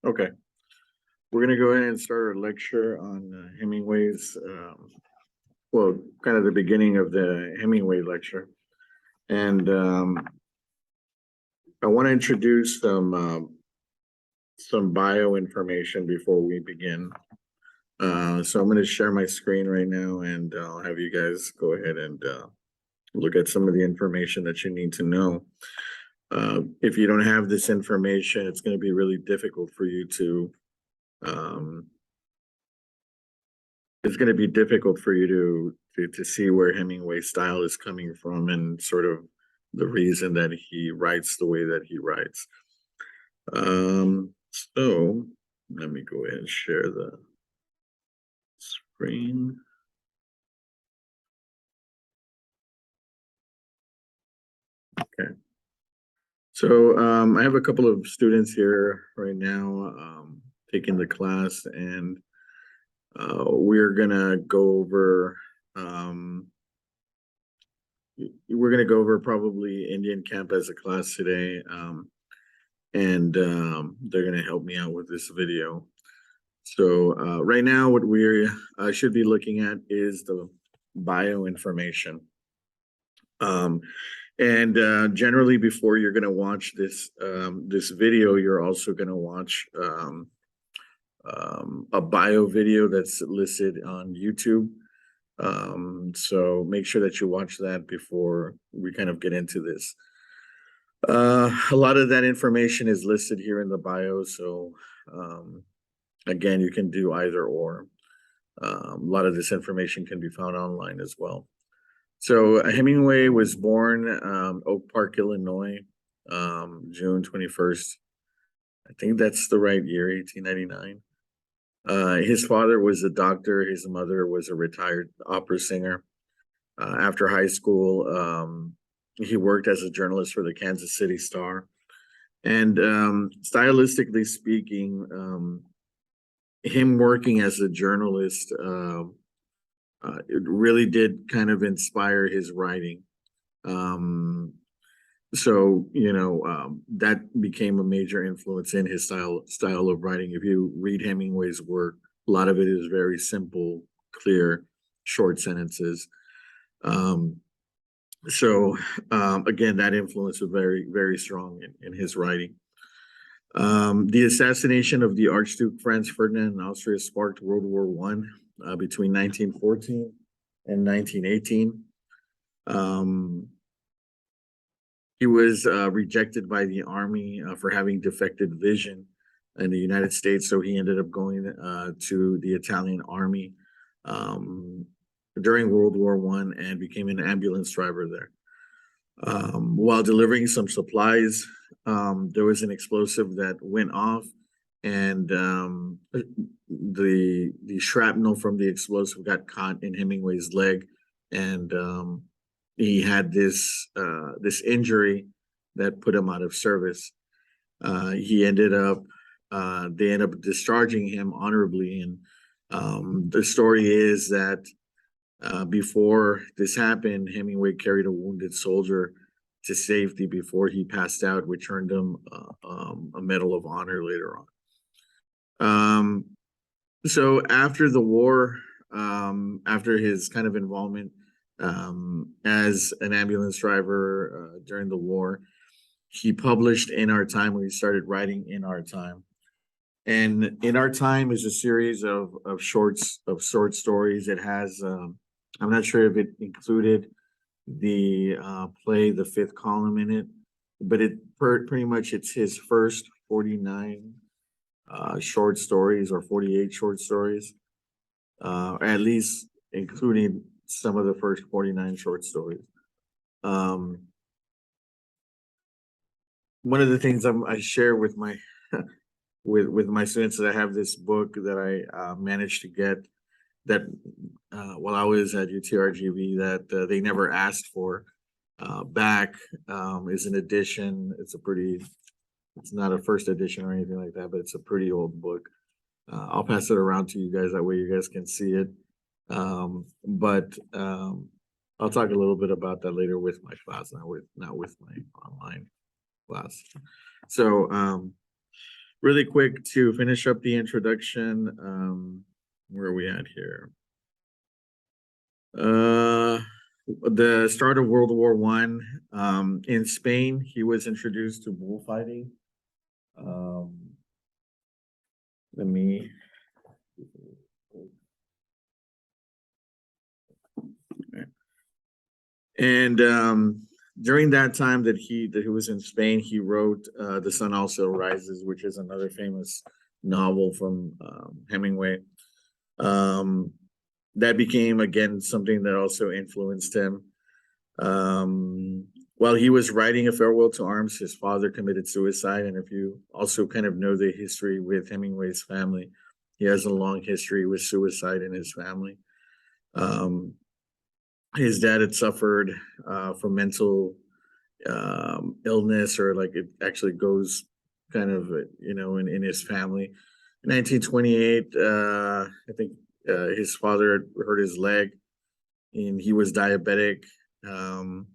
Okay, we're gonna go ahead and start our lecture on Hemingway's, well, kind of the beginning of the Hemingway lecture. And I want to introduce some bio information before we begin. So I'm going to share my screen right now, and I'll have you guys go ahead and look at some of the information that you need to know. If you don't have this information, it's going to be really difficult for you to um, it's going to be difficult for you to see where Hemingway's style is coming from and sort of the reason that he writes the way that he writes. So let me go ahead and share the screen. Okay. So I have a couple of students here right now taking the class, and we're gonna go over probably Indian camp as a class today, and they're gonna help me out with this video. So right now, what we should be looking at is the bio information. And generally, before you're gonna watch this video, you're also gonna watch a bio video that's listed on YouTube. So make sure that you watch that before we kind of get into this. A lot of that information is listed here in the bio, so again, you can do either or. A lot of this information can be found online as well. So Hemingway was born Oak Park, Illinois, June 21st. I think that's the right year, 1899. His father was a doctor. His mother was a retired opera singer. After high school, he worked as a journalist for the Kansas City Star. And stylistically speaking, him working as a journalist, it really did kind of inspire his writing. So that became a major influence in his style of writing. If you read Hemingway's work, a lot of it is very simple, clear, short sentences. So again, that influence was very, very strong in his writing. The assassination of the Archduke Franz Ferdinand in Austria sparked World War One between 1914 and 1918. He was rejected by the army for having defected vision in the United States, so he ended up going to the Italian army during World War One and became an ambulance driver there. While delivering some supplies, there was an explosive that went off, and the shrapnel from the explosive got caught in Hemingway's leg, and he had this injury that put him out of service. They ended up discharging him honorably, and the story is that before this happened, Hemingway carried a wounded soldier to safety before he passed out, which earned him a Medal of Honor later on. So after the war, after his kind of involvement as an ambulance driver during the war, he published In Our Time, when he started writing In Our Time. And In Our Time is a series of short stories. It has I'm not sure if it included the play The Fifth Column in it, but pretty much it's his first 49 short stories, or 48 short stories, at least including some of the first 49 short stories. One of the things I share with my with my students is I have this book that I managed to get that while I was at UTRGV that they never asked for back. Is an edition. It's not a first edition or anything like that, but it's a pretty old book. I'll pass it around to you guys, that way you guys can see it. But I'll talk a little bit about that later with my class, not with my online class. So Really quick to finish up the introduction. Where are we at here? Uh, the start of World War One. In Spain, he was introduced to bullfighting. Um, let me. And during that time that he was in Spain, he wrote "The Sun Also Rises," which is another famous novel from Hemingway. Um, that became again something that also influenced him. While he was writing A Farewell to Arms, his father committed suicide. And if you also kind of know the history with Hemingway's family, he has a long history with suicide in his family. Um, his dad had suffered from mental illness, or like it actually goes kind of, in his family. In 1928, I think his father hurt his leg and he was diabetic. Um,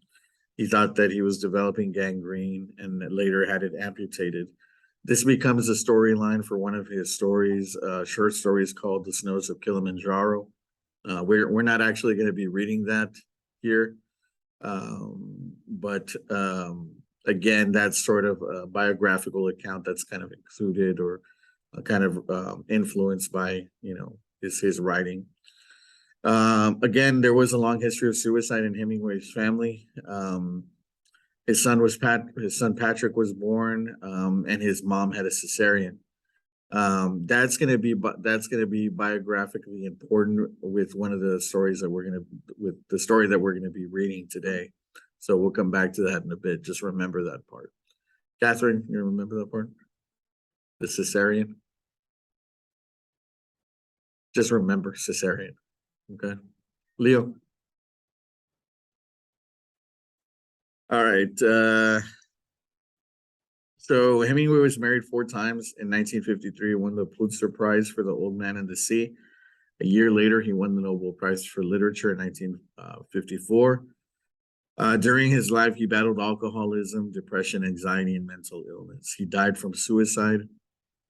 he thought that he was developing gangrene and later had it amputated. This becomes a storyline for one of his stories, short stories called "The Snows of Kilimanjaro." We're not actually going to be reading that here, but again, that's sort of a biographical account that's kind of included or kind of influenced by his writing. Again, there was a long history of suicide in Hemingway's family. His son Patrick was born, and his mom had a cesarean. That's gonna be biographically important with one of the stories that with the story that we're gonna be reading today. So we'll come back to that in a bit. Just remember that part. Catherine, you remember that part? The cesarean. Just remember cesarean. Okay. Leo. All right. So Hemingway was married 4 times. In 1953, he won the Pulitzer Prize for The Old Man and the Sea. A year later, he won the Nobel Prize for Literature in 1954. During his life, he battled alcoholism, depression, anxiety, and mental illness. He died from suicide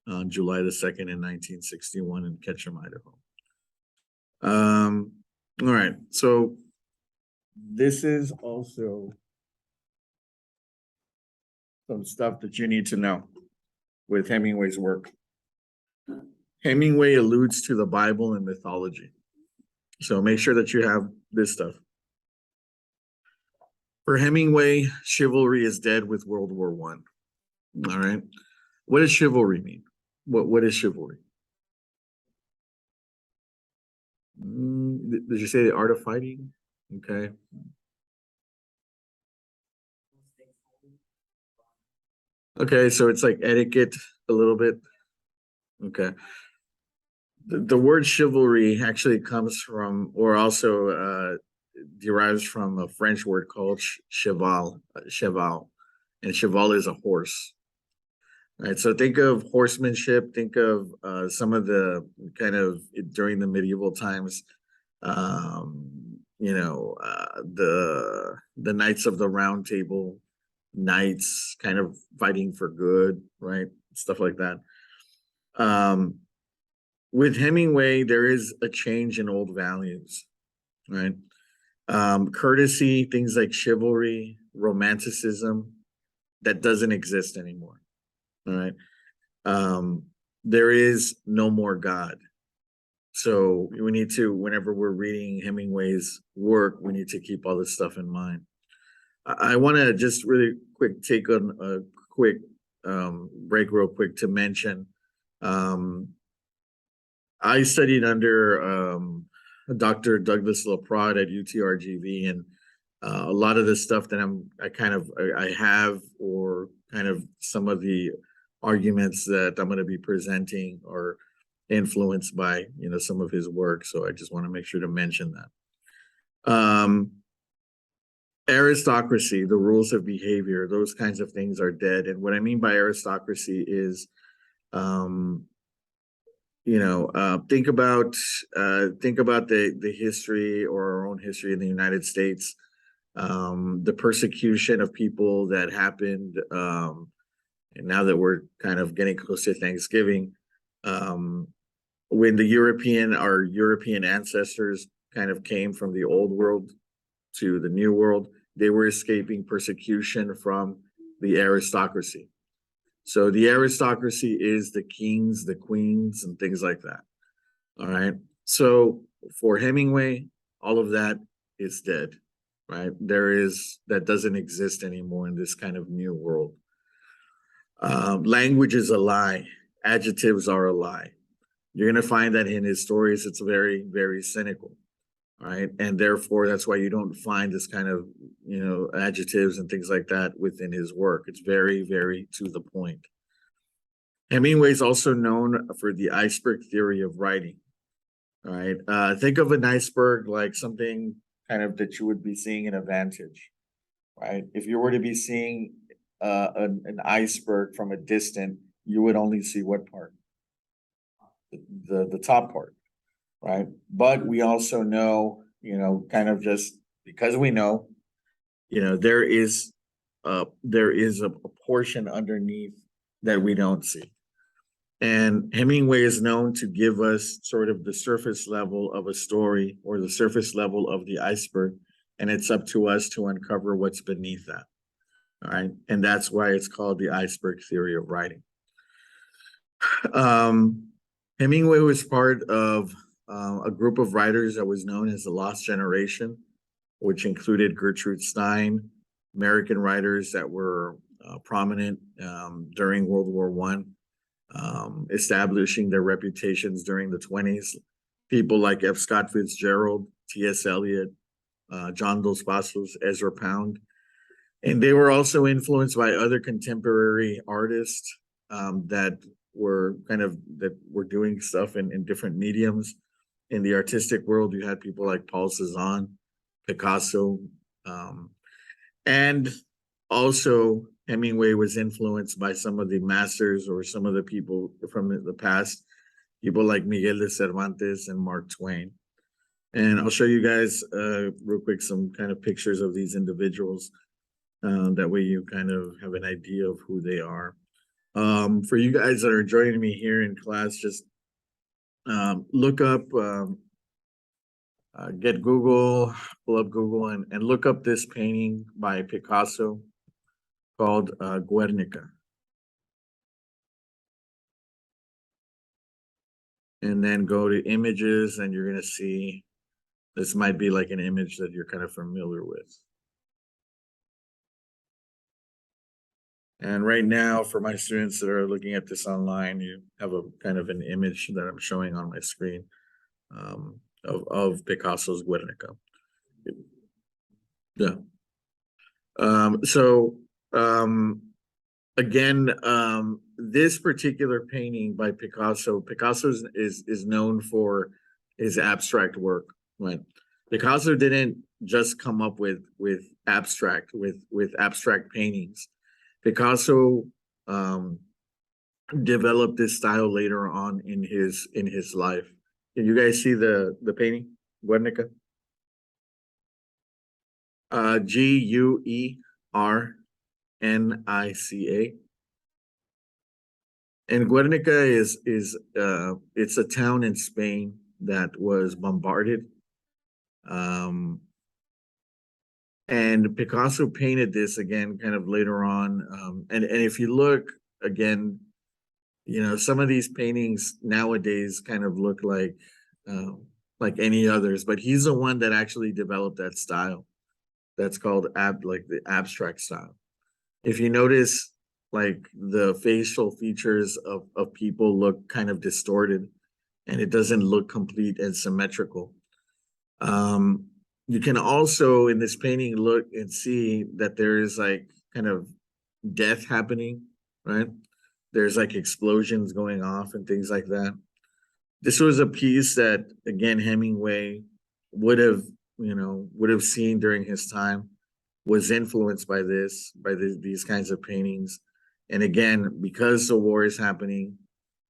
on July the 2nd in 1961 in Ketchum, Idaho. All right, so this is also some stuff that you need to know with Hemingway's work. Hemingway alludes to the Bible and mythology. So make sure that you have this stuff. For Hemingway, chivalry is dead with World War One. All right. What does chivalry mean? What is chivalry? Did you say the art of fighting? Okay. Okay, so it's like etiquette a little bit. Okay. The word chivalry actually comes from, or also derives from a French word called cheval, and cheval is a horse. Right, so think of horsemanship. Think of some of the kind of during the medieval times, the Knights of the Round Table, knights kind of fighting for good, right? Stuff like that. Um, with Hemingway, there is a change in old values, right? Courtesy, things like chivalry, romanticism, that doesn't exist anymore. All right. Um, there is no more God. So we need to, whenever we're reading Hemingway's work, we need to keep all this stuff in mind. I want to just really quick take on a quick break real quick to mention I studied under Dr. Douglas LaPrade at UTRGV, and a lot of the stuff that I have, or kind of some of the arguments that I'm going to be presenting are influenced by some of his work. So I just want to make sure to mention that. Aristocracy, the rules of behavior, those kinds of things are dead. And what I mean by aristocracy is um, think about the history, or our own history in the United States, the persecution of people that happened And now that we're kind of getting close to Thanksgiving, um, when our European ancestors kind of came from the old world to the new world, they were escaping persecution from the aristocracy. So the aristocracy is the kings, the queens, and things like that. All right. So for Hemingway, all of that is dead, right? That doesn't exist anymore in this kind of new world. Language is a lie. Adjectives are a lie. You're going to find that in his stories, it's very, very cynical, right? And therefore, that's why you don't find this kind of, adjectives and things like that within his work. It's very, very to the point. Hemingway is also known for the iceberg theory of writing. All right. Think of an iceberg like something kind of that you would be seeing in a vantage, right? If you were to be seeing an iceberg from a distance, you would only see what part? The top part, right? But we also know, kind of just because we know, there is a portion underneath that we don't see. And Hemingway is known to give us sort of the surface level of a story or the surface level of the iceberg. And it's up to us to uncover what's beneath that. All right. And that's why it's called the iceberg theory of writing. Hemingway was part of a group of writers that was known as the Lost Generation, which included Gertrude Stein, American writers that were prominent during World War One. Establishing their reputations during the 20s. People like F. Scott Fitzgerald, T.S. Eliot, John Dos Passos, Ezra Pound. And they were also influenced by other contemporary artists that were doing stuff in different mediums. In the artistic world, you had people like Paul Cézanne, Picasso, and also Hemingway was influenced by some of the masters or some of the people from the past, people like Miguel de Cervantes and Mark Twain. And I'll show you guys real quick some kind of pictures of these individuals. That way you kind of have an idea of who they are. For you guys that are joining me here in class, just look up, get Google, pull up Google and look up this painting by Picasso called Guernica. And then go to images and you're going to see this might be like an image that you're kind of familiar with. And right now, for my students that are looking at this online, you have a kind of an image that I'm showing on my screen of Picasso's Guernica. Yeah. Again, this particular painting by Picasso, Picasso is known for his abstract work. Right? Picasso didn't just come up with abstract paintings. Picasso developed this style later on in his life. Can you guys see the painting, Guernica? Guernica. And Guernica is it's a town in Spain that was bombarded. And Picasso painted this again kind of later on. And if you look again, some of these paintings nowadays kind of look like any others, but he's the one that actually developed that style. That's called the abstract style. If you notice, like the facial features of people look kind of distorted and it doesn't look complete and symmetrical. You can also in this painting look and see that there is like kind of death happening, right? There's like explosions going off and things like that. This was a piece that again Hemingway would have seen during his time, was influenced by these kinds of paintings. And again, because the war is happening,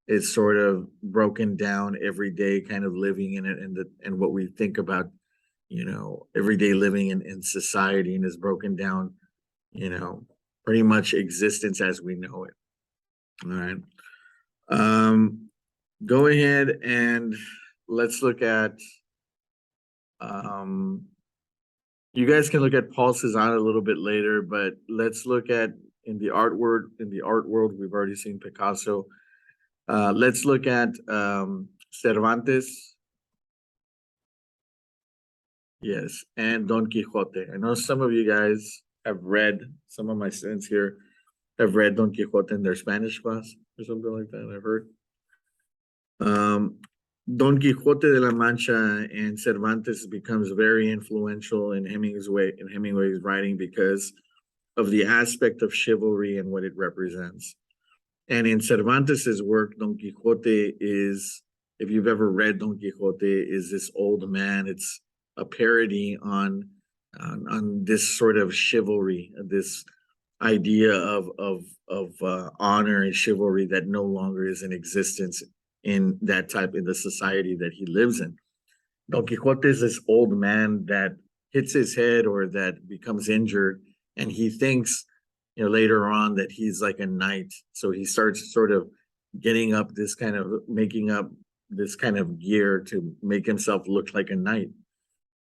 it's sort of broken down every day kind of living in it and what we think about, everyday living in society, and is broken down, pretty much existence as we know it. All right. Um, go ahead and let's look at um you guys can look at Paul Cézanne a little bit later, but let's look at in the art world, we've already seen Picasso. Let's look at Cervantes, yes, and Don Quixote. I know some of you guys have read, some of my students here have read Don Quixote in their Spanish class or something like that, I've heard. Um, Don Quixote de la Mancha and Cervantes becomes very influential in Hemingway's writing because of the aspect of chivalry and what it represents. And in Cervantes's work, Don Quixote is, if you've ever read Don Quixote, is this old man. It's a parody on this sort of chivalry, this idea of honor and chivalry that no longer is in existence in the society that he lives in. Don Quixote is this old man that hits his head or that becomes injured, and he thinks, later on that he's like a knight. So he starts sort of getting up this kind of making up this kind of gear to make himself look like a knight.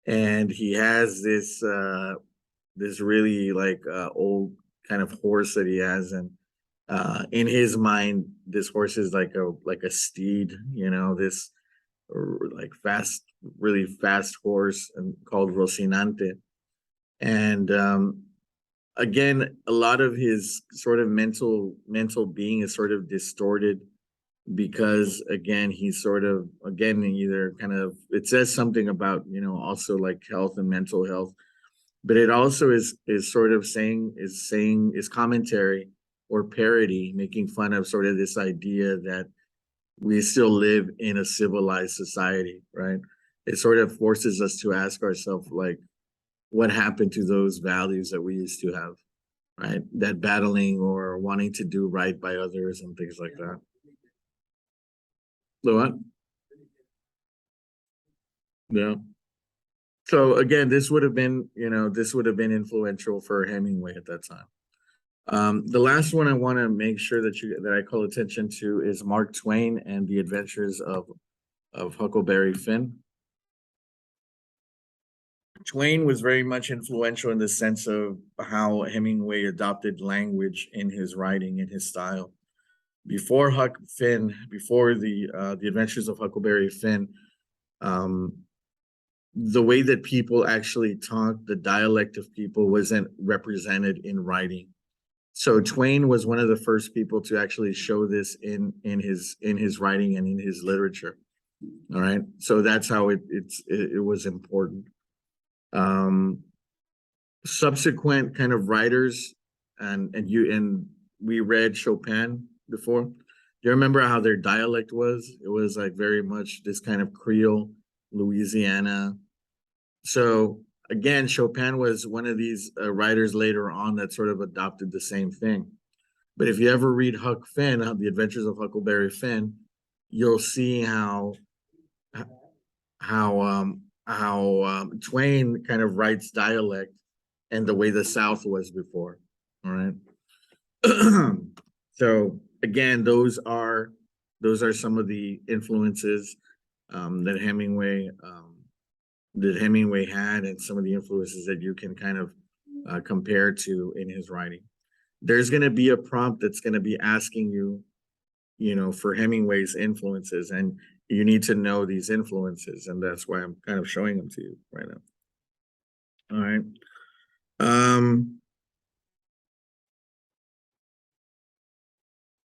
And he has this really like old kind of horse that he has, and in his mind, this horse is like a steed, this like fast, really fast horse and called Rocinante. And again, a lot of his sort of mental being is sort of distorted because again, he's sort of again either kind of it says something about also like health and mental health, but it also is sort of saying is commentary or parody, making fun of sort of this idea that we still live in a civilized society, right? It sort of forces us to ask ourselves, like, what happened to those values that we used to have, right? That battling or wanting to do right by others and things like that. The what? Yeah. So again, this would have been influential for Hemingway at that time. The last one I want to make sure that I call attention to is Mark Twain and the Adventures of Huckleberry Finn. Twain was very much influential in the sense of how Hemingway adopted language in his writing, in his style. Before the Adventures of Huckleberry Finn, um, the way that people actually talked, the dialect of people wasn't represented in writing. So Twain was one of the first people to actually show this in his writing and in his literature. All right, so that's how it was important. Um, Subsequent kind of writers, and we read Chopin before. Do you remember how their dialect was? It was like very much this kind of Creole, Louisiana. So again, Chopin was one of these writers later on that sort of adopted the same thing. But if you ever read Huck Finn, The Adventures of Huckleberry Finn, you'll see how Twain kind of writes dialect and the way the South was before. All right. So again, those are some of the influences that Hemingway had, and some of the influences that you can kind of compare to in his writing. There's going to be a prompt that's going to be asking you, for Hemingway's influences, and you need to know these influences, and that's why I'm kind of showing them to you right now. All right. Um,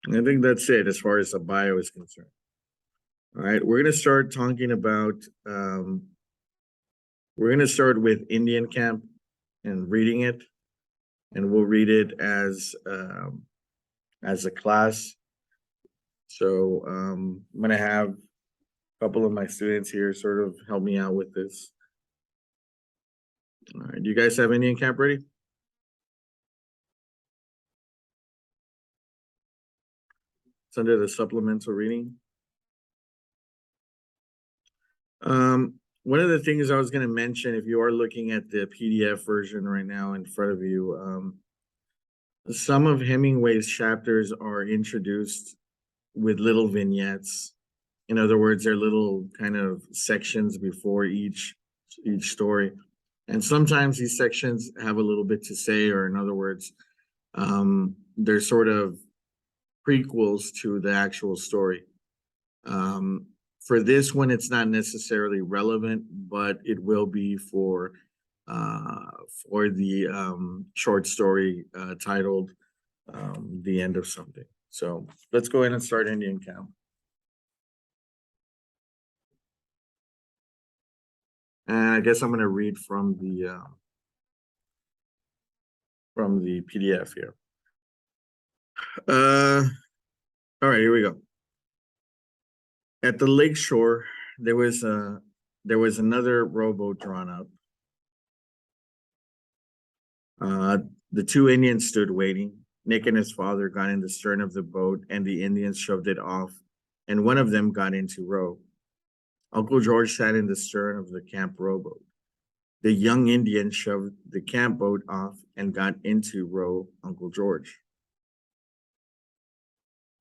I think that's it as far as the bio is concerned. All right, we're gonna start with Indian Camp and reading it, and we'll read it as a class. So I'm gonna have a couple of my students here sort of help me out with this. All right, do you guys have Indian Camp ready? It's under the supplemental reading. One of the things I was going to mention, if you are looking at the PDF version right now in front of you, Some of Hemingway's chapters are introduced with little vignettes. In other words, they're little kind of sections before each story. And sometimes these sections have a little bit to say, or in other words, they're sort of prequels to the actual story. Um, for this one, it's not necessarily relevant, but it will be uh, for the short story titled "The End of Something." So let's go ahead and start Indian Camp. And I guess I'm going to read from the PDF here. Uh, all right, here we go. At the lake shore, there was another rowboat drawn up. Uh, the two Indians stood waiting. Nick and his father got in the stern of the boat, and the Indians shoved it off, and one of them got in to row. Uncle George sat in the stern of the camp rowboat. The young Indian shoved the camp boat off and got into row Uncle George.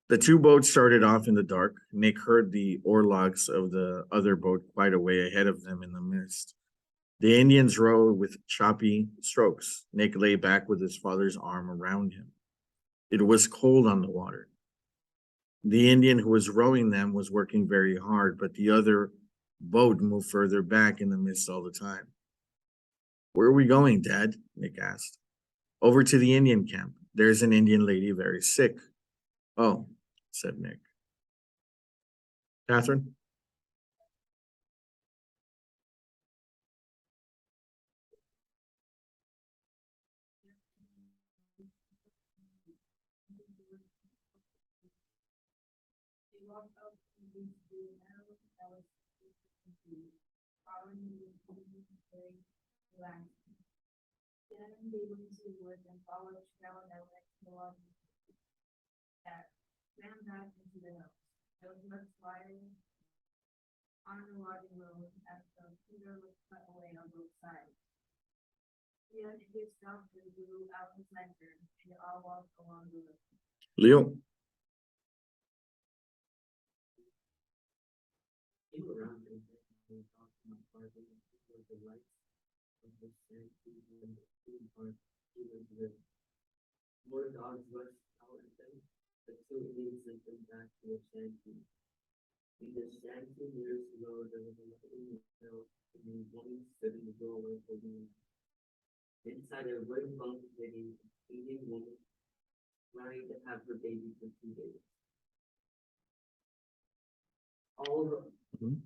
The two boats started off in the dark. Nick heard the oarlocks of the other boat quite a way ahead of them in the mist. The Indians rowed with choppy strokes. Nick lay back with his father's arm around him. It was cold on the water. The Indian who was rowing them was working very hard, but the other boat moved further back in the mist all the time. Where are we going, Dad? Nick asked. Over to the Indian camp. There's an Indian lady very sick. Oh, said Nick. Catherine? Leo? Mhm.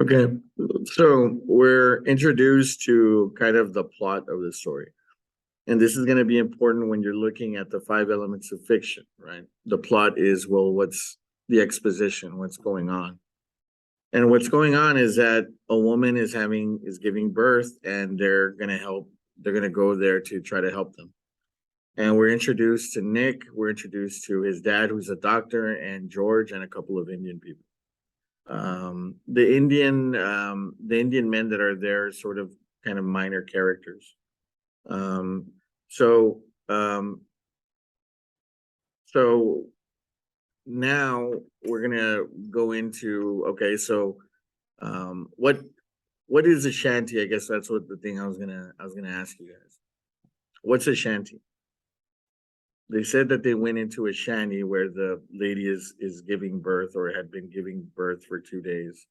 Okay, so we're introduced to kind of the plot of the story. And this is going to be important when you're looking at the five elements of fiction, right? The plot is, well, what's the exposition? What's going on? And what's going on is that a woman is giving birth, and they're going to go there to try to help them. And we're introduced to Nick, we're introduced to his dad, who's a doctor, and George, and a couple of Indian people. The Indian men that are there, sort of kind of minor characters. Um, so um, so now we're gonna go into, okay, so what is a shanty? I guess that's what the thing I was gonna ask you guys. What's a shanty? They said that they went into a shanty where the lady is giving birth, or had been giving birth for 2 days.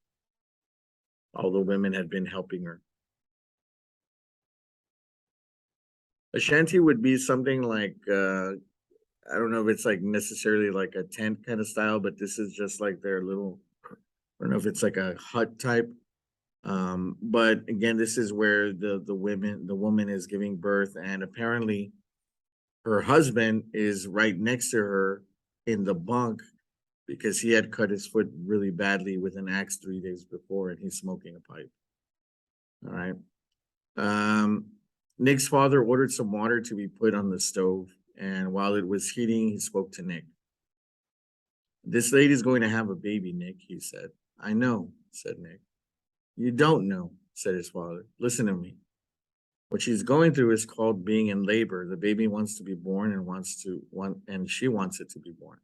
All the women had been helping her. A shanty would be something like I don't know if it's like necessarily like a tent kind of style, but this is just like their little, I don't know if it's like a hut type. But again, this is where the woman is giving birth, and apparently Her husband is right next to her in the bunk because he had cut his foot really badly with an axe 3 days before, and he's smoking a pipe. All right. Um, Nick's father ordered some water to be put on the stove, and while it was heating, he spoke to Nick. This lady's going to have a baby, Nick, he said. I know, said Nick. You don't know, said his father. Listen to me. What she's going through is called being in labor. The baby wants to be born and she wants it to be born.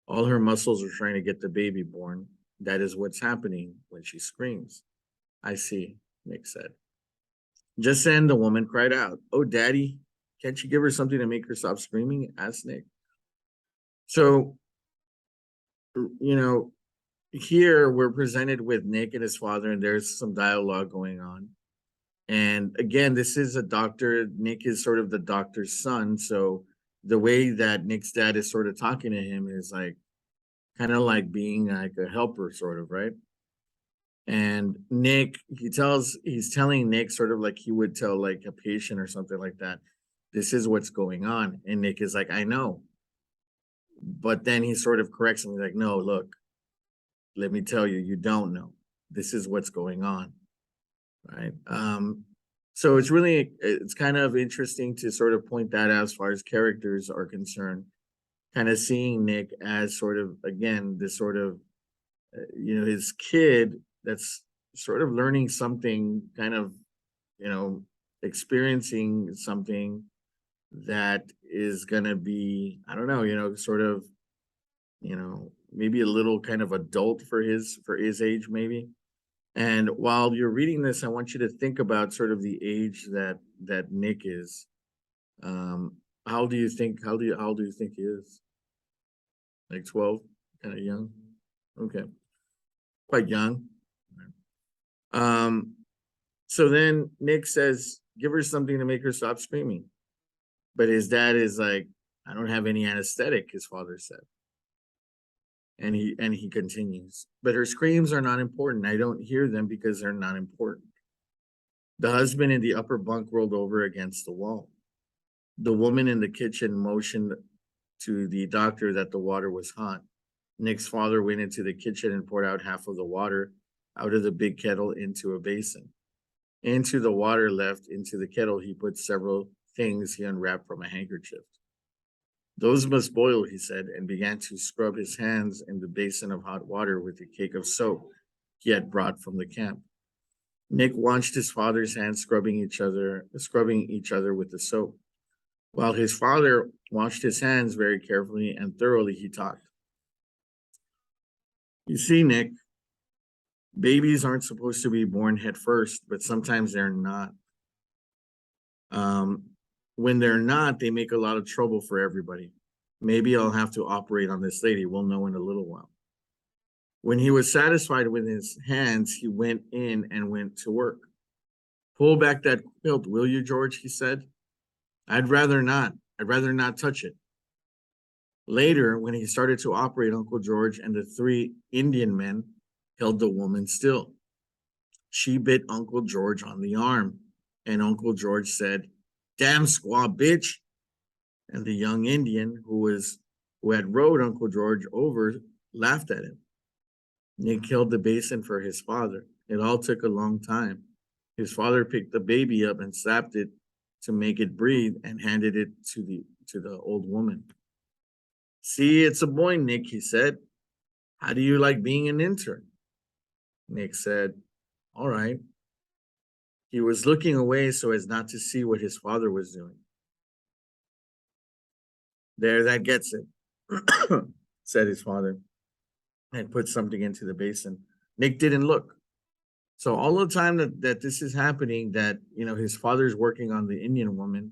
All her muscles are trying to get the baby born. That is what's happening when she screams. I see, Nick said. Just then the woman cried out, Oh, daddy, can't you give her something to make her stop screaming? Asked Nick. So, you know, here we're presented with Nick and his father, and there's some dialogue going on. And again, this is a doctor. Nick is sort of the doctor's son. So the way that Nick's dad is sort of talking to him is like kind of like being like a helper, sort of, right? And he's telling Nick sort of like he would tell like a patient or something like that. This is what's going on. And Nick is like, I know. But then he sort of corrects him. He's like, no, look, let me tell you, you don't know. This is what's going on. Right. So it's kind of interesting to sort of point that out as far as characters are concerned, kind of seeing Nick as sort of, again, this sort of, his kid that's sort of learning something, kind of, experiencing something that is going to be, I don't know, sort of, maybe a little kind of adult for his age, maybe. And while you're reading this, I want you to think about sort of the age that Nick is. How do you think he is? Like 12, kind of young? Okay. Quite young. Um, so then Nick says, give her something to make her stop screaming. But his dad is like, I don't have any anesthetic, his father said. And he continues, but her screams are not important. I don't hear them because they're not important. The husband in the upper bunk rolled over against the wall. The woman in the kitchen motioned to the doctor that the water was hot. Nick's father went into the kitchen and poured out half of the water out of the big kettle into a basin. Into the water left into the kettle, he put several things he unwrapped from a handkerchief. Those must boil, he said, and began to scrub his hands in the basin of hot water with a cake of soap he had brought from the camp. Nick watched his father's hands scrubbing each other with the soap. While his father washed his hands very carefully and thoroughly, he talked. You see, Nick, babies aren't supposed to be born head first, but sometimes they're not. When they're not, they make a lot of trouble for everybody. Maybe I'll have to operate on this lady. We'll know in a little while. When he was satisfied with his hands, he went in and went to work. Pull back that quilt, will you, George? He said. I'd rather not. I'd rather not touch it. Later, when he started to operate, Uncle George and the 3 Indian men held the woman still. She bit Uncle George on the arm, and Uncle George said, Damn squaw bitch. And the young Indian who had rowed Uncle George over laughed at him. Nick held the basin for his father. It all took a long time. His father picked the baby up and slapped it to make it breathe and handed it to the old woman. See, it's a boy, Nick, he said. How do you like being an intern? Nick said, all right. He was looking away so as not to see what his father was doing. There, that gets it, said his father, and put something into the basin. Nick didn't look. So all the time that this is happening, that, his father's working on the Indian woman,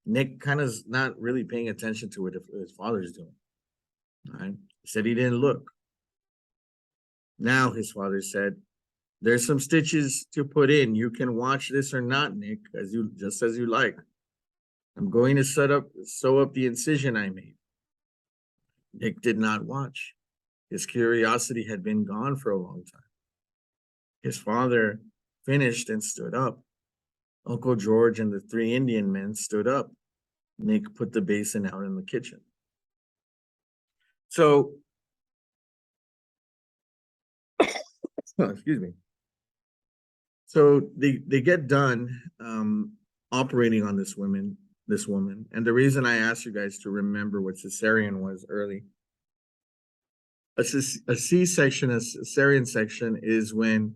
Nick kind of is not really paying attention to what his father's doing. All right? He said he didn't look. Now, his father said, there's some stitches to put in. You can watch this or not, Nick, just as you like. I'm going to sew up the incision I made. Nick did not watch. His curiosity had been gone for a long time. His father finished and stood up. Uncle George and the 3 Indian men stood up. Nick put the basin out in the kitchen. So, excuse me. So they get done operating on this woman, and the reason I asked you guys to remember what cesarean was early. A C-section, a cesarean section, is when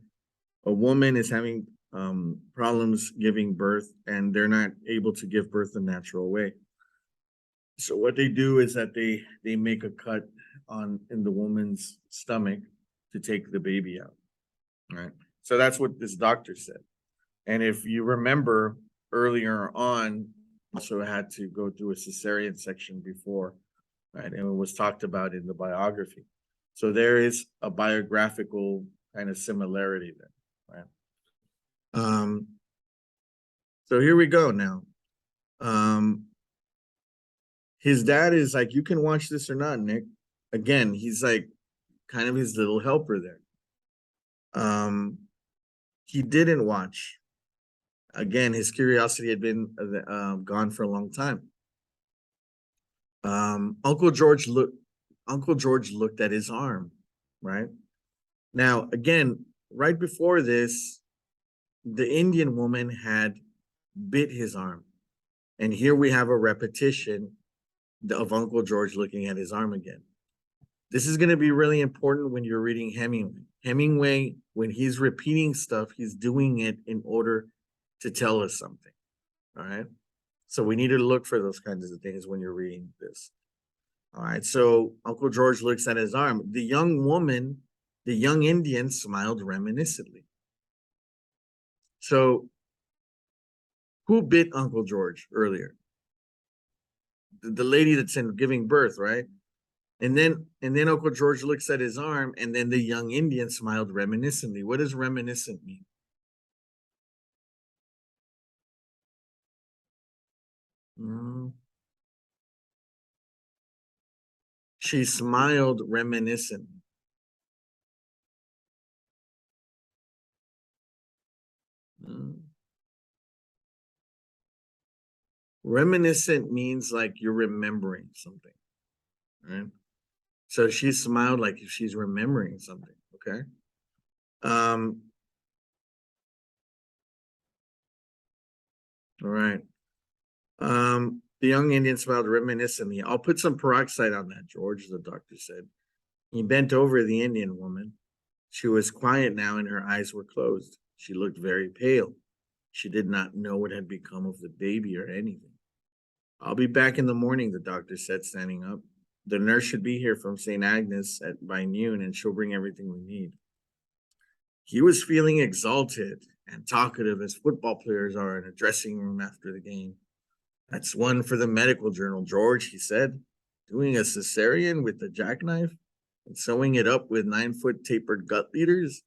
a woman is having problems giving birth and they're not able to give birth the natural way. So what they do is that they make a cut on in the woman's stomach to take the baby out. Right. So that's what this doctor said. And if you remember earlier on, also had to go through a cesarean section before, right? And it was talked about in the biography. So there is a biographical kind of similarity there, right? So here we go now. His dad is like, you can watch this or not, Nick. Again, he's like kind of his little helper there. He didn't watch. Again, his curiosity had been gone for a long time. Uncle George looked at his arm, right? Now, again, right before this, the Indian woman had bit his arm. And here we have a repetition of Uncle George looking at his arm again. This is going to be really important when you're reading Hemingway. Hemingway, when he's repeating stuff, he's doing it in order to tell us something. All right. So we need to look for those kinds of things when you're reading this. All right. So Uncle George looks at his arm. The young woman, the young Indian, smiled reminiscently. So who bit Uncle George earlier? The lady that's in giving birth, right? And then Uncle George looks at his arm, and then the young Indian smiled reminiscently. What does reminiscent mean? Mm. She smiled reminiscently. Mm. Reminiscent means like you're remembering something, right? So she smiled like if she's remembering something. Okay. Um. All right. The young Indian smiled reminiscently. I'll put some peroxide on that, George, the doctor said. He bent over the Indian woman. She was quiet now and her eyes were closed. She looked very pale. She did not know what had become of the baby or anything. I'll be back in the morning, the doctor said, standing up. The nurse should be here from St. Agnes by noon, and she'll bring everything we need. He was feeling exalted and talkative as football players are in a dressing room after the game. That's one for the medical journal, George, he said. Doing a cesarean with the jackknife and sewing it up with 9-foot tapered gut leaders.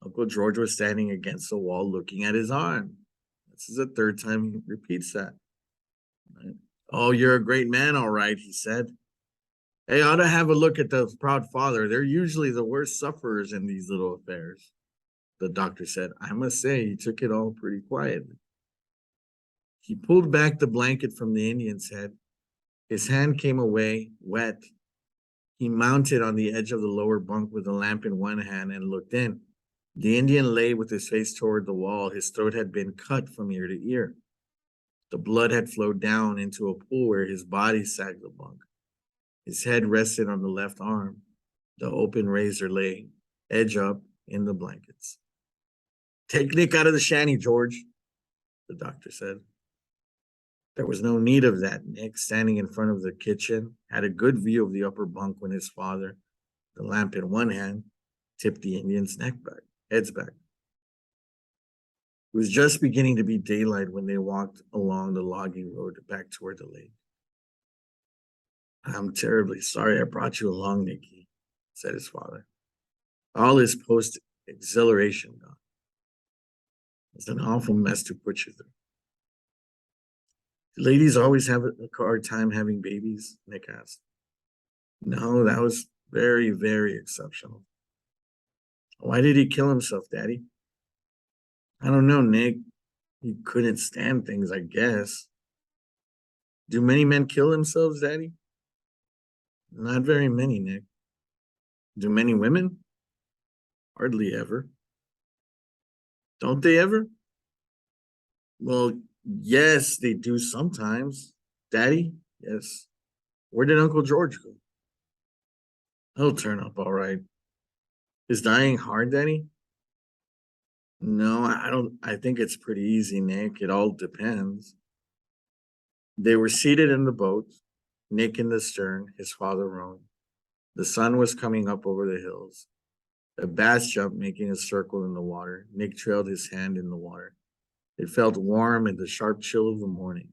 Uncle George was standing against the wall looking at his arm. This is the third time he repeats that. Right? Oh, you're a great man, all right, he said. Hey, I ought to have a look at the proud father. They're usually the worst sufferers in these little affairs. The doctor said, I must say, he took it all pretty quietly. He pulled back the blanket from the Indian's head. His hand came away, wet. He mounted on the edge of the lower bunk with a lamp in one hand and looked in. The Indian lay with his face toward the wall. His throat had been cut from ear to ear. The blood had flowed down into a pool where his body sagged the bunk. His head rested on the left arm. The open razor lay, edge up, in the blankets. Take Nick out of the shanty, George, the doctor said. There was no need of that. Nick, standing in front of the kitchen, had a good view of the upper bunk when his father, the lamp in one hand, tipped the Indian's heads back. It was just beginning to be daylight when they walked along the logging road back toward the lake. I'm terribly sorry I brought you along, Nicky, said his father. All his post-exhilaration gone. It's an awful mess to put you through. Do ladies always have a hard time having babies? Nick asked. No, that was very, very exceptional. Why did he kill himself, Daddy? I don't know, Nick. He couldn't stand things, I guess. Do many men kill themselves, Daddy? Not very many, Nick. Do many women? Hardly ever. Don't they ever? Well, yes, they do sometimes. Daddy? Yes. Where did Uncle George go? He'll turn up all right. Is dying hard, Daddy? No, I don't. I think it's pretty easy, Nick. It all depends. They were seated in the boat, Nick in the stern, his father rowing. The sun was coming up over the hills. A bass jumped, making a circle in the water. Nick trailed his hand in the water. It felt warm in the sharp chill of the morning.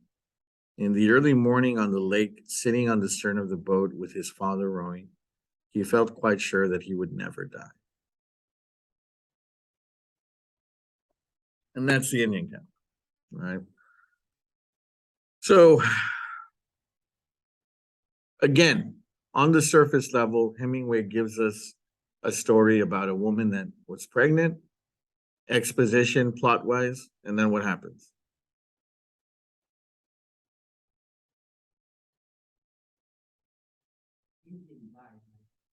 In the early morning on the lake, sitting on the stern of the boat with his father rowing, he felt quite sure that he would never die. And that's the Indian camp, right? So, again, on the surface level, Hemingway gives us a story about a woman that was pregnant, exposition plot wise, and then what happens?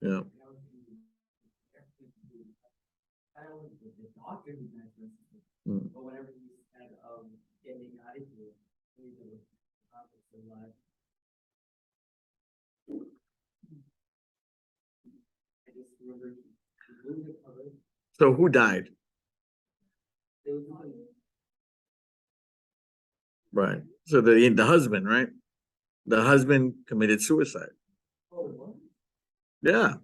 Yeah. Mm. So who died? Right. So the husband, right? The husband committed suicide. Yeah.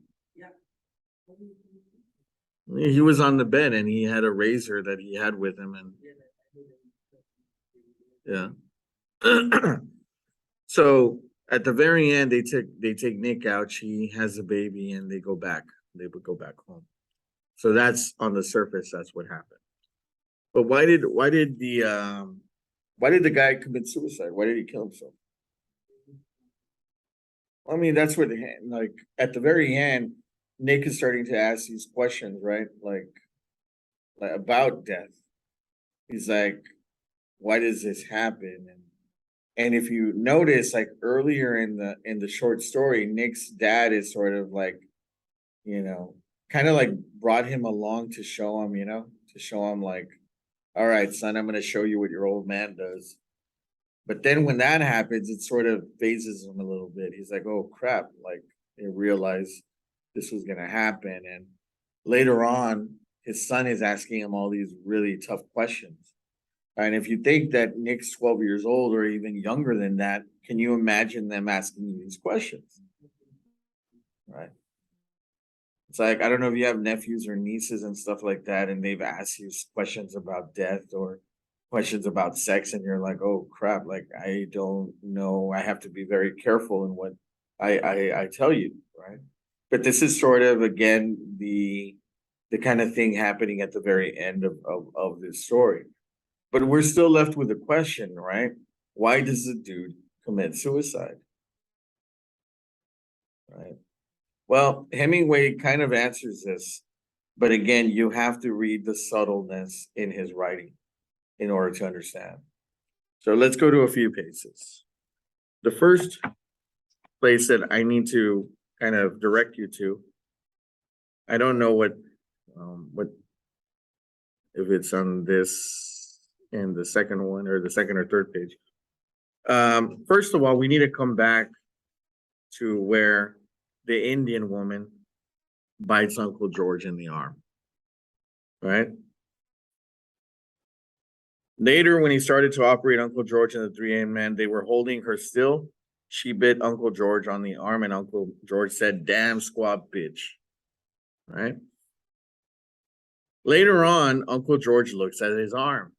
He was on the bed and he had a razor that he had with him and yeah. So at the very end they take Nick out, she has a baby and they go back. They would go back home. So that's on the surface, that's what happened. But why did the guy commit suicide? Why did he kill himself? I mean, that's where like at the very end, Nick is starting to ask these questions, right? Like about death. He's like, why does this happen? And if you notice, like earlier in the short story, Nick's dad is sort of like, you know, kind of like brought him along to show him, to show him like, all right, son, I'm gonna show you what your old man does. But then when that happens, it sort of phases him a little bit. He's like, oh crap, like he realized this was gonna happen. And later on, his son is asking him all these really tough questions. And if you think that Nick's 12 years old or even younger than that, can you imagine them asking you these questions? Right. It's like, I don't know if you have nephews or nieces and stuff like that, and they've asked you questions about death or questions about sex, and you're like, oh crap, like I don't know. I have to be very careful in what I tell you, right? But this is sort of again the kind of thing happening at the very end of this story. But we're still left with the question, right? Why does the dude commit suicide? Right. Well, Hemingway kind of answers this, but again, you have to read the subtleness in his writing in order to understand. So let's go to a few places. The first place that I need to kind of direct you to, I don't know what if it's on this in the second one or the second or third page. First of all, we need to come back to where the Indian woman bites Uncle George in the arm, right? Later, when he started to operate Uncle George and the three men, they were holding her still. She bit Uncle George on the arm, and Uncle George said, "Damn squab bitch," right? Later on, Uncle George looks at his arm,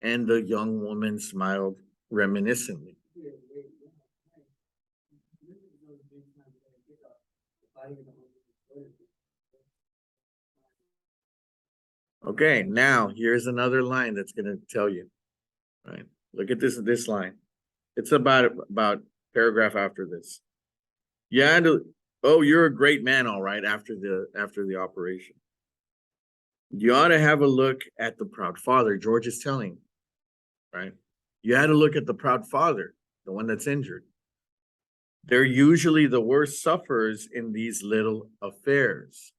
and the young woman smiled reminiscently. Okay, now here's another line that's going to tell you, right? Look at this line. It's about paragraph after this. Yeah, oh, you're a great man, all right. After the operation, you ought to have a look at the proud father. George is telling, right? You had to look at the proud father, the one that's injured. They're usually the worst sufferers in these little affairs.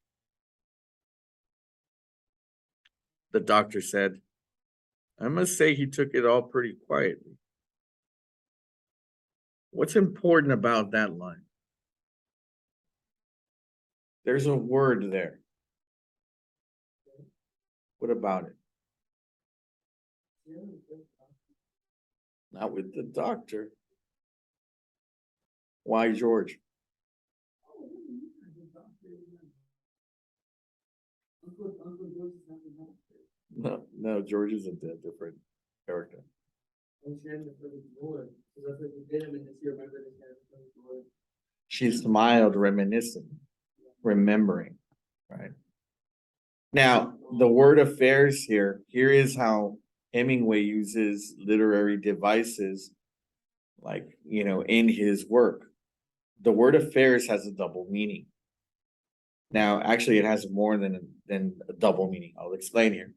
The doctor said, I must say he took it all pretty quietly. What's important about that line? There's a word there. What about it? Not with the doctor. Why George? No, George is a different character. She smiled, reminiscent, remembering, right? Now, the word affairs here is how Hemingway uses literary devices, like, in his work. The word affairs has a double meaning. Now, actually, it has more than a double meaning. I'll explain here.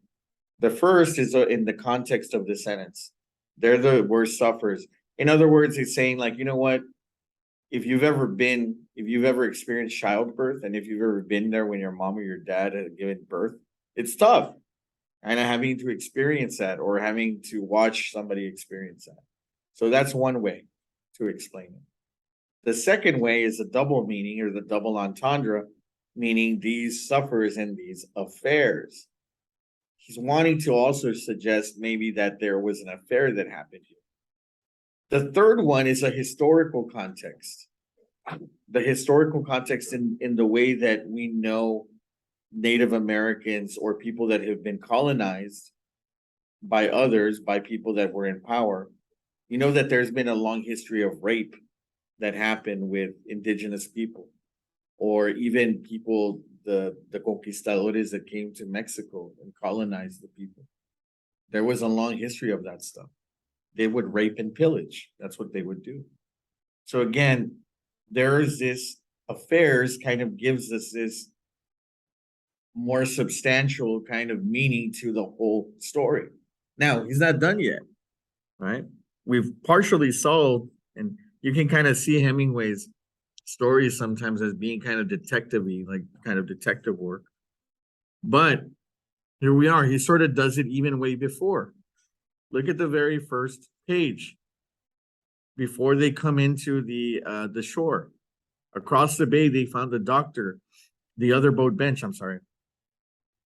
The first is in the context of the sentence. They're the worst sufferers. In other words, it's saying, like, you know what? If you've ever experienced childbirth, and if you've ever been there when your mom or your dad had given birth, it's tough. And having to experience that, or having to watch somebody experience that. So that's one way to explain it. The second way is a double meaning, or the double entendre, meaning these sufferers in these affairs. He's wanting to also suggest maybe that there was an affair that happened here. The third one is a historical context. The historical context in the way that we know Native Americans or people that have been colonized by others, by people that were in power. You know that there's been a long history of rape that happened with indigenous people, or even people, the conquistadores that came to Mexico and colonized the people. There was a long history of that stuff. They would rape and pillage. That's what they would do. So again, there's this affairs kind of gives us this more substantial kind of meaning to the whole story. Now, he's not done yet, right? We've partially solved, and you can kind of see Hemingway's stories sometimes as being kind of detective-y, like kind of detective work. But here we are. He sort of does it even way before. Look at the very first page. Before they come into the shore. Across the bay, they found the doctor, the other boat bench, I'm sorry.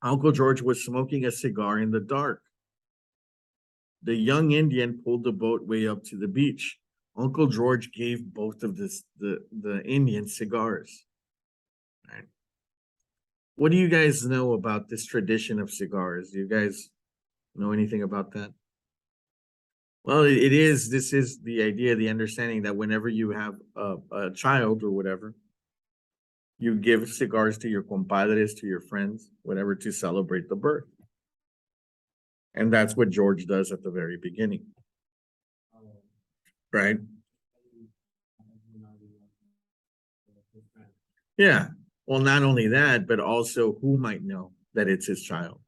Uncle George was smoking a cigar in the dark. The young Indian pulled the boat way up to the beach. Uncle George gave both of the Indians cigars. Right. What do you guys know about this tradition of cigars? Do you guys know anything about that? Well, this is the idea, the understanding that whenever you have a child or whatever, you give cigars to your compadres, to your friends, whatever, to celebrate the birth. And that's what George does at the very beginning. Right? Yeah. Well, not only that, but also who might know that it's his child?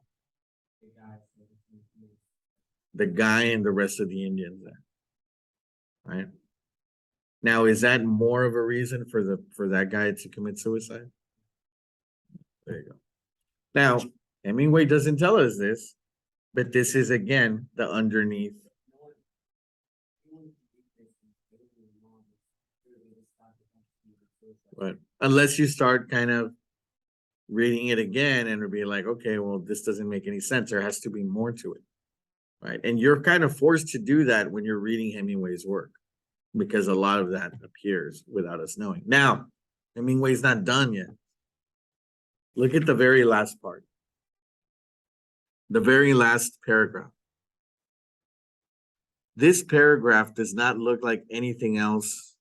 The guy and the rest of the Indians there. Right? Now, is that more of a reason for that guy to commit suicide? There you go. Now, Hemingway doesn't tell us this, but this is again the underneath. But unless you start kind of reading it again and it'll be like, okay, well, this doesn't make any sense. There has to be more to it. Right. And you're kind of forced to do that when you're reading Hemingway's work, because a lot of that appears without us knowing. Now, Hemingway's not done yet. Look at the very last part. The very last paragraph. This paragraph does not look like anything else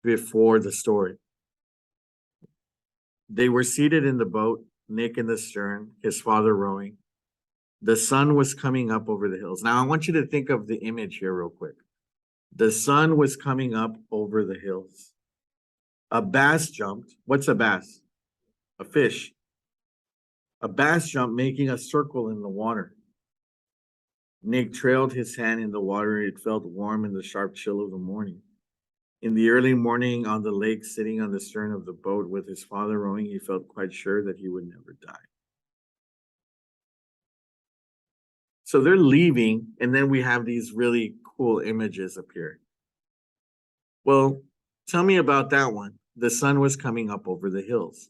before the story. They were seated in the boat, Nick in the stern, his father rowing. The sun was coming up over the hills. Now, I want you to think of the image here real quick. The sun was coming up over the hills. A bass jumped. What's a bass? A fish. A bass jumped, making a circle in the water. Nick trailed his hand in the water. It felt warm in the sharp chill of the morning. In the early morning on the lake, sitting on the stern of the boat with his father rowing, he felt quite sure that he would never die. So they're leaving, and then we have these really cool images appear. Well, tell me about that one. The sun was coming up over the hills.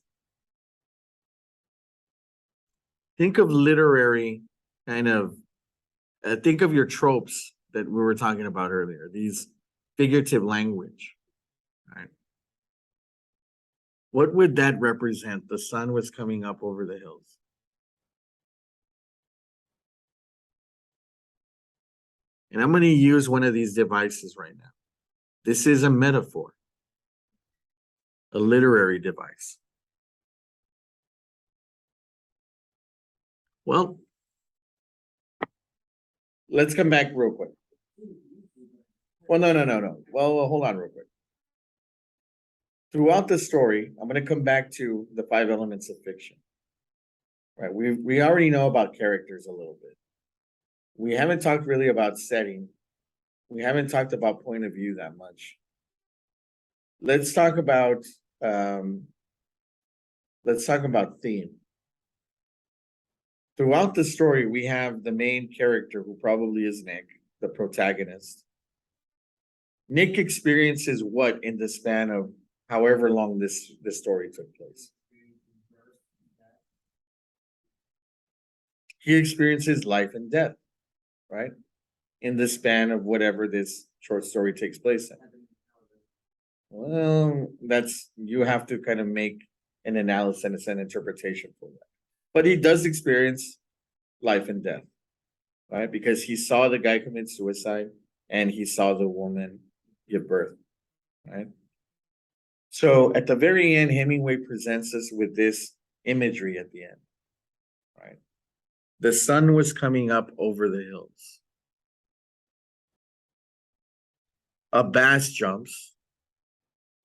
Think of literary kind of, think of your tropes that we were talking about earlier, these figurative language, right? What would that represent? The sun was coming up over the hills. And I'm going to use one of these devices right now. This is a metaphor, a literary device. Well, let's come back real quick. Well, no. Well, hold on real quick. Throughout the story, I'm going to come back to the 5 elements of fiction. Right? We already know about characters a little bit. We haven't talked really about setting. We haven't talked about point of view that much. Let's talk about um, theme. Throughout the story, we have the main character, who probably is Nick, the protagonist. Nick experiences what in the span of however long this story took place? He experiences life and death, right? In the span of whatever this short story takes place in. Well, that's, you have to kind of make an analysis and interpretation for that. But he does experience life and death, right? Because he saw the guy commit suicide and he saw the woman give birth, right? So at the very end, Hemingway presents us with this imagery at the end, right? The sun was coming up over the hills. A bass jumps,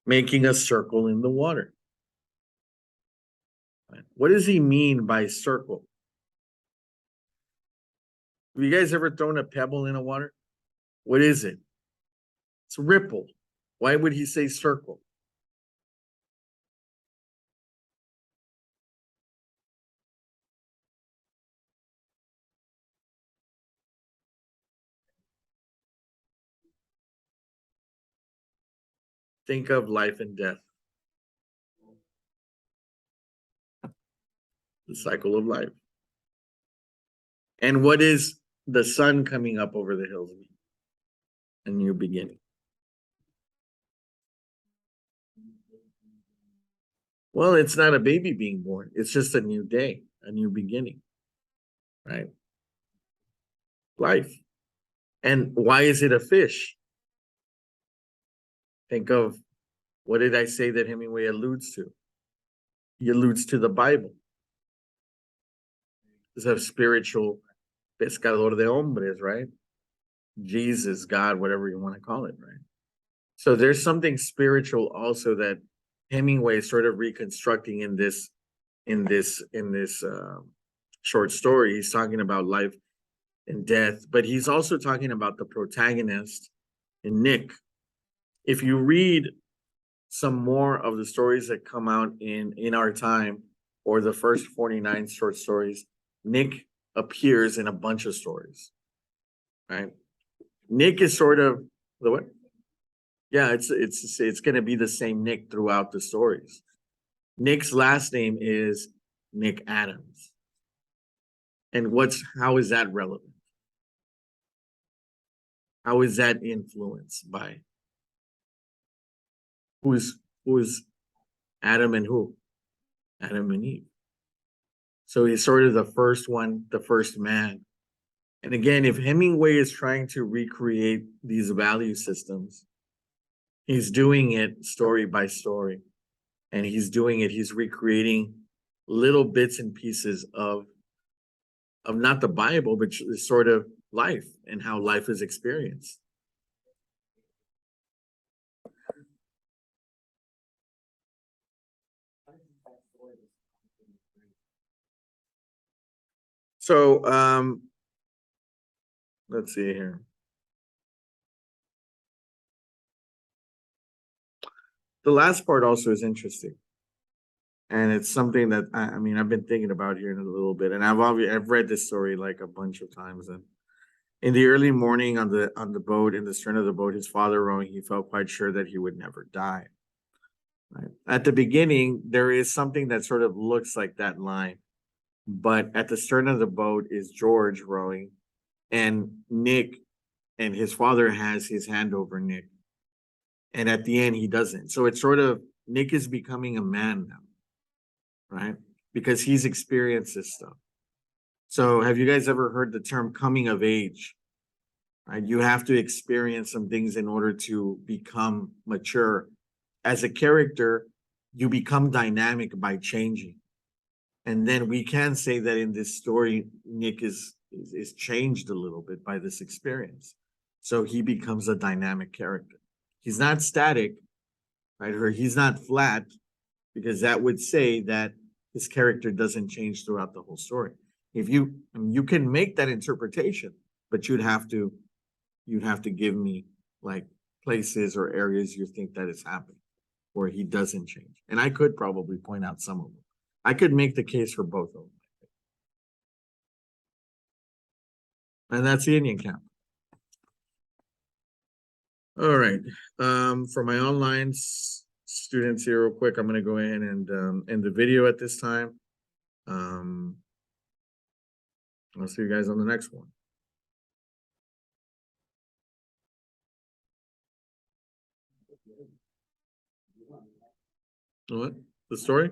making a circle in the water. What does he mean by circle? Have you guys ever thrown a pebble in a water? What is it? It's a ripple. Why would he say circle? Think of life and death. The cycle of life. And what is the sun coming up over the hills mean? A new beginning. Well, it's not a baby being born. It's just a new day, a new beginning, right? Life. And why is it a fish? Think of, what did I say that Hemingway alludes to? He alludes to the Bible. It's a spiritual pescador de hombres, right? Jesus, God, whatever you want to call it, right? So there's something spiritual also that Hemingway is sort of reconstructing in this short story. He's talking about life and death, but he's also talking about the protagonist in Nick. If you read some more of the stories that come out in our time, or the first 49 short stories, Nick appears in a bunch of stories, right? Nick is sort of the what? Yeah, it's going to be the same Nick throughout the stories. Nick's last name is Nick Adams. And how is that relevant? How is that influenced by who's Adam and who? Adam and Eve. So he's sort of the first one, the first man. And again, if Hemingway is trying to recreate these value systems, he's doing it story by story. And he's recreating little bits and pieces of not the Bible, but sort of life and how life is experienced. So Let's see here. The last part also is interesting. And it's something that I mean I've been thinking about here in a little bit. And I've read this story like a bunch of times. And in the early morning on the boat, in the stern of the boat, his father rowing, he felt quite sure that he would never die. Right? At the beginning, there is something that sort of looks like that line, but at the stern of the boat is George rowing, and Nick and his father has his hand over Nick. And at the end, he doesn't. So it's sort of Nick is becoming a man now, right? Because he's experienced this stuff. So have you guys ever heard the term coming of age? Right? You have to experience some things in order to become mature. As a character, you become dynamic by changing. And then we can say that in this story, Nick is changed a little bit by this experience. So he becomes a dynamic character. He's not static, right? Or he's not flat, because that would say that his character doesn't change throughout the whole story. If you I mean, you can make that interpretation, but you'd have to give me like places or areas you think that is happening where he doesn't change. And I could probably point out some of them. I could make the case for both of them. And that's the Indian camp. All right. For my online students here, real quick, I'm going to go ahead and end the video at this time. I'll see you guys on the next one. What? The story?